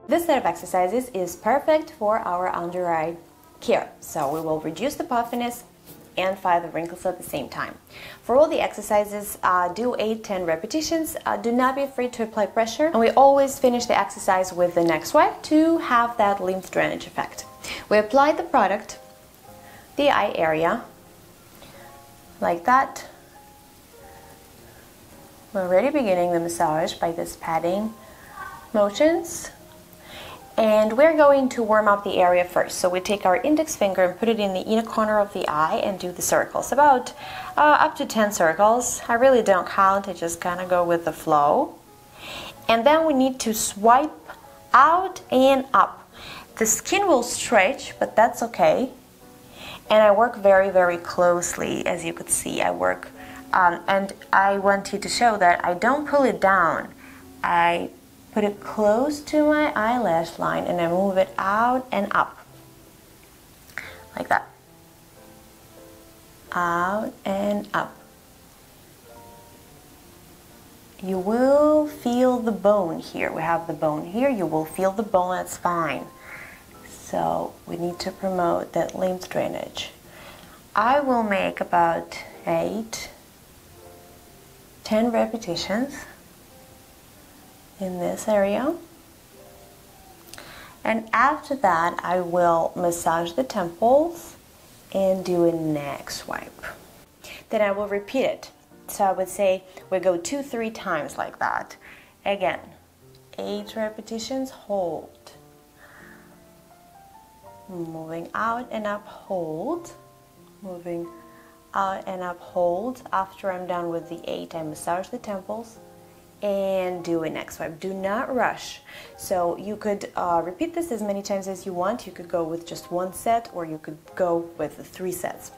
This set of exercises is perfect for our under eye care. So we will reduce the puffiness and fight the wrinkles at the same time. For all the exercises, do 8-10 repetitions. Do not be afraid to apply pressure. And we always finish the exercise with the neck swipe to have that lymph drainage effect. We apply the product, the eye area, like that. We're already beginning the massage by this patting motions. And we're going to warm up the area first. So we take our index finger and put it in the inner corner of the eye and do the circles, about up to 10 circles. I really don't count, I just kind of go with the flow. And then we need to swipe out and up. The skin will stretch, but that's okay. And I work very, very closely, as you could see. I work, and I want you to show that I don't pull it down. I put it close to my eyelash line and I move it out and up. Like that. Out and up. You will feel the bone here. We have the bone here. You will feel the bone, that's fine. So we need to promote that lymph drainage. I will make about 8-10 repetitions in this area, and after that I will massage the temples and do a neck swipe. Then I will repeat it. So I would say we go 2-3 times like that. Again, 8 repetitions, hold. Moving out and up, hold. Moving out and up, hold. After I'm done with the 8, I massage the temples and do a neck swipe. Do not rush. So you could repeat this as many times as you want. You could go with just 1 set, or you could go with the 3 sets,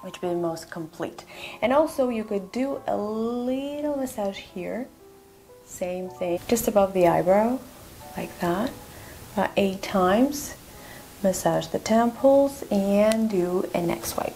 which would be most complete. And also you could do a little massage here. Same thing, just above the eyebrow, like that. 8 times. Massage the temples and do a neck swipe.